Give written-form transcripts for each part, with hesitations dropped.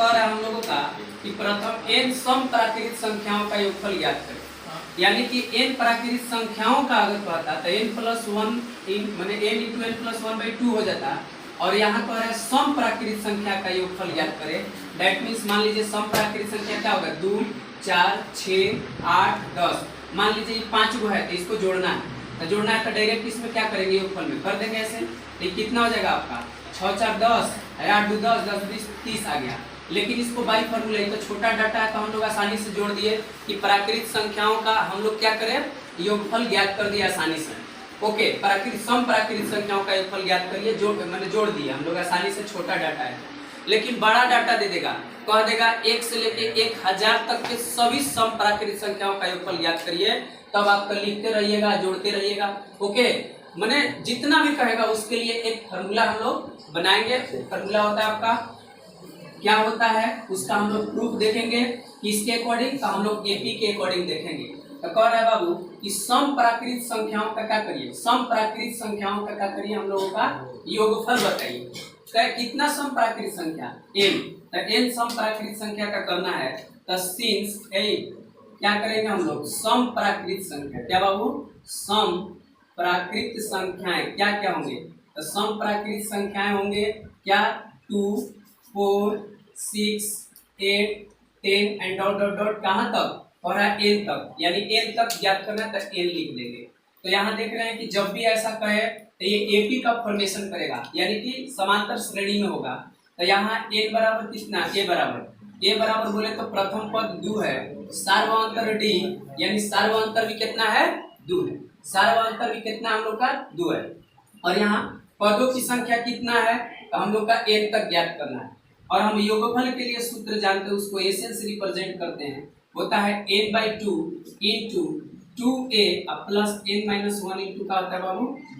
कह रहा है हम लोगों का कि प्रथम n सम प्राकृतिक संख्याओं का योगफल ज्ञात करें। यानी कि n प्राकृतिक संख्याओं का अगर कहता तो n+1 माने n × n+1/2 हो जाता, और यहाँ कह रहा है सम प्राकृतिक संख्या का योगफल ज्ञात करें। दैट मीन्स मान लीजिए सम प्राकृतिक संख्या क्या होगा, 2 4 6 8 10। मान लीजिए ये 5 गो है तो इसको जोड़ना है, तो जोड़ना है तो डायरेक्ट इसमें क्या करेंगे, योगफल में कर देंगे ऐसे। तो कितना हो जाएगा आपका 6 4 10, 8 2 10, 10 20 30 आ गया। लेकिन इसको बाई फॉर्मूला तो छोटा डाटा है तो हम लोग आसानी से जोड़ दिए कि प्राकृतिक संख्याओं का हम लोग क्या करें, योगफल ज्ञात कर दिया आसानी से। ओके, प्राकृतिक सम प्राकृतिक संख्याओं का योगफल ज्ञात करिए, मैंने जोड़ दिया हम लोग आसानी से, छोटा डाटा है। लेकिन बड़ा डाटा दे देगा, कह देगा 1 से लेके 1000 तक के सभी सम प्राकृतिक संख्याओं का योगफल ज्ञात करिए, तब आपका लिखते रहिएगा, जोड़ते रहिएगा। ओके, माने जितना भी कहेगा उसके लिए एक फार्मूला हम लोग बनाएंगे। फार्मूला होता है आपका, क्या होता है उसका हम लोग प्रूफ देखेंगे, किसके अकॉर्डिंग, तो हम लोग एपी के अकॉर्डिंग देखेंगे। तो कह रहा है बाबू कि सम प्राकृतिक संख्याओं का क्या करिए, सम प्राकृतिक संख्याओं का क्या करिए, हम लोगों का योगफल बताइए। कितना सम प्राकृतिक संख्या, n, तो n सम प्राकृतिक संख्या का करना है। तो सिंस क्या करेंगे हम लोग, सम प्राकृतिक संख्या, क्या बाबू, सम प्राकृतिक संख्याएं क्या क्या होंगे, तो सम प्राकृतिक संख्याएं होंगे क्या, 2 4 6 8 10 एंड डॉट डॉट डॉट कहाँ तक, और n तक, यानी n तक ज्ञात करना है तो n लिख देंगे। तो यहाँ देख रहे हैं कि जब भी ऐसा कहे तो ये एपी का फॉर्मेशन करेगा, यानी कि समांतर श्रेणी में होगा। तो यहाँ n बराबर कितना, a बराबर बोले तो प्रथम पद 2 है, सार्वंतर d, यानी सार्वंतर भी कितना है, 2 है, सार्वंतर भी कितना हम लोग का 2 है। और यहाँ पदों की संख्या कितना है, तो हम लोग का n तक ज्ञात करना है। और हम योगफल के लिए सूत्र जानते हैं, उसको एन से रिप्रेजेंट करते हैं, होता है n/2 into 2a plus n-1 into का होता है बाबू d।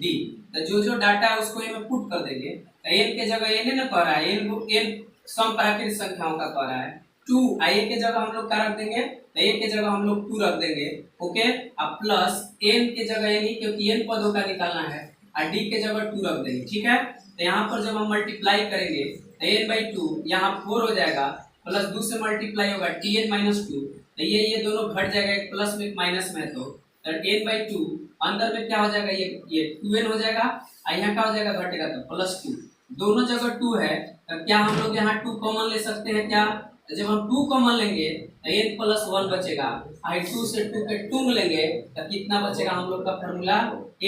तो जो डाटा है उसको ये में पुट कर देंगे। तो n के जगह n ना कह रहा है, n सम प्राकृतिक संख्याओं का कह रहा है, 2 a के जगह हम लोग क्या रख देंगे, तो a के जगह हम लोग 2 रख देंगे। ओके, अब प्लस n के जगह n, क्योंकि n पदों का निकालना है, और d के जगह 2 रख देंगे। ठीक है, तो यहाँ पर जब हम मल्टीप्लाई करेंगे तो n/2 यहाँ 4 हो जाएगा, प्लस 2 से मल्टीप्लाई होगा tn-2, तो ये दोनों घट जाएगा, एक प्लस में एक माइनस में, तो n/2 अंदर में क्या हो जाएगा, ये 2n हो जाएगा, और यहाँ क्या हो जाएगा, घटेगा तो +2, दोनों जगह 2 है। तो क्या हम लोग यहाँ 2 कॉमन ले सकते हैं क्या, तो जब हम 2 कॉमन लेंगे तो n+1 बचेगा, और 2 से 2 के 2 लेंगे तो कितना बचेगा, हम लोग का फॉर्मूला n ×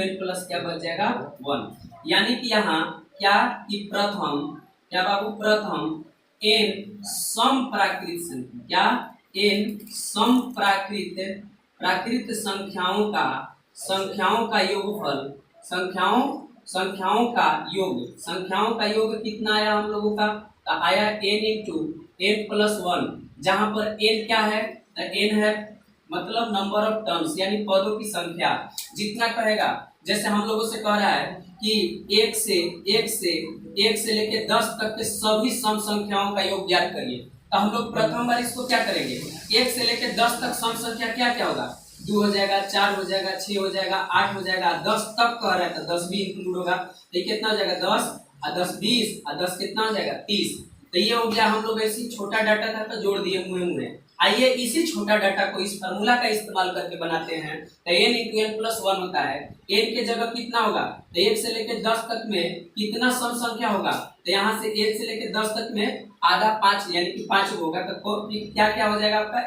n+ क्या बच जाएगा 1। यानी कि यहाँ क्या कि प्रथम, क्या बाबू, प्रथम n सम प्राकृतिक संख्या, क्या n सम प्राकृतिक संख्याओं का योगफल, संख्याओं का योग कितना आया हम लोगों का, तो आया n × n+1, जहां पर n क्या है, तो n है मतलब नंबर ऑफ टर्म्स, यानी पदों की संख्या, जितना कहेगा। जैसे हम लोगों से कह रहा है कि 1 से लेके 10 तक के सभी सम संख्याओं का योग ज्ञात करिए। तो हम लोग प्रथम बार इसको क्या करेंगे, 1 से लेके 10 तक सम संख्या क्या क्या होगा, 2 हो जाएगा, 4 हो जाएगा, 6 हो जाएगा, 8 हो जाएगा, 10 तक कह रहा है तो 10 भी इंक्लूड होगा। तो कितना हो जाएगा, 10 और 10 20, और 10 कितना हो जाएगा 30। तो ये हो गया, हम लोग ऐसी छोटा डाटा था तो जोड़ दिए मुहे। आइए इसी छोटा डाटा को इस फार्मूला का इस्तेमाल करके बनाते हैं। तो n × n+1 होता है, n के जगह कितना होगा, तो 1 से लेके 10 तक में कितना सम संख्या होगा, तो यहाँ से 1 से लेके 10 तक में आधा 5, यानी कि 5 होगा। तो क्या क्या हो जाएगा आपका,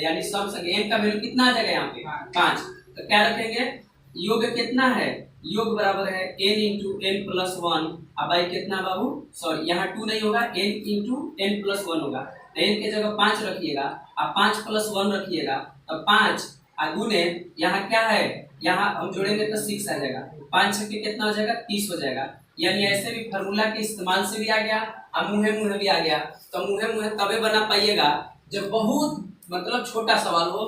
यानी सम संख्या n का वैल्यू कितना आ जाएगा यहाँ पे 5। तो क्या रखेंगे, योग कितना है, योग बराबर है n × n+1, अब आई कितना बाबू, सॉरी यहाँ 2 नहीं होगा, n × n+1 होगा। n के जगह 5 रखिएगा, अब 5 + 1 रखिएगा, तो 5 गुने यहाँ क्या है, यहाँ हम जोड़ेंगे तो 6 आ जाएगा, 5 6 के कितना हो जाएगा 30 हो जाएगा। यानी ऐसे भी फार्मूला के इस्तेमाल से भी आ गया और मुहे भी आ गया। तो मुहे तबे बना पाइएगा जब बहुत मतलब छोटा सवाल हो,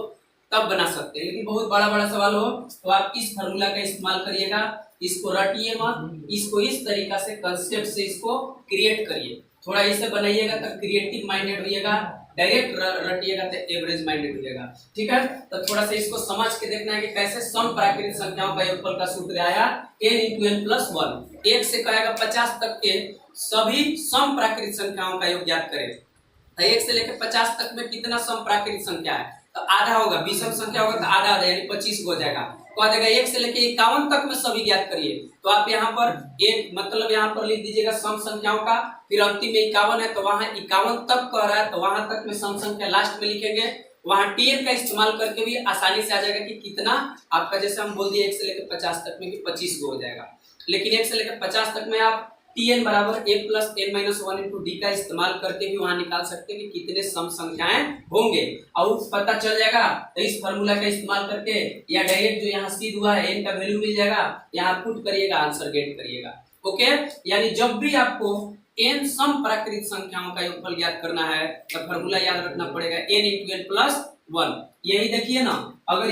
तब बना सकते हैं। लेकिन बहुत बड़ा सवाल हो तो आप इस फार्मूला का इस्तेमाल करिएगा, इसको रटिए मत, इसको इस तरीका से कंसेप्ट से इसको क्रिएट करिए। थोड़ा इसे बनाइएगा तो क्रिएटिव माइंडेड होइएगा, डायरेक्ट रटिएगा तो एवरेज माइंडेड होइएगा। ठीक है, तो थोड़ा सा इसको समझ के देखना है कि कैसे सम प्राकृतिक संख्याओं का योगफल का सूत्र आया n × n+1। 1 से कहेगा 50 तक के सभी सम प्राकृतिक संख्याओं का योग ज्ञात करें। तो 1 से लेकर 50 तक में कितना सम प्राकृतिक संख्या है, तो आधा होगा, विषम संख्या होगा तो आधा आधा यानी 25 हो जाएगा। तो आ जाएगा 1 से लेकर 51 तक में सभी ज्ञात करिए। तो आप यहाँ पर एक मतलब यहाँ पर लिख दीजिएगा सम संख्याओं का, फिर अंतिम में 51 है तो वहां 51 तक कह रहा है तो वहां तक में सम संख्या लास्ट में लिखेंगे। वहां टीएन का इस्तेमाल करके भी आसानी से आ जाएगा कि कितना आपका, जैसे हम बोल दिए 1 से लेकर 50 तक में कि 25 हो जाएगा। लेकिन 1 से लेकर 50 तक में आप Tn बराबर a plus n minus 1 into D का इस्तेमाल करके भी वहां निकाल सकते हैं कि कितने सम संख्याएं होंगे और पता चल जाएगा। तो इस फार्मूला का इस्तेमाल करके या डायरेक्ट जो यहाँ सिद्ध हुआ है n का वैल्यू मिल जाएगा, यहाँ पुट करिएगा, आंसर गेट करिएगा। ओके, यानी जब भी आपको n सम प्राकृतिक संख्याओं का योगफल ज्ञात करना है तो फार्मूला याद रखना पड़ेगा n इंटू n प्लस 1। यही देखिए ना, अगर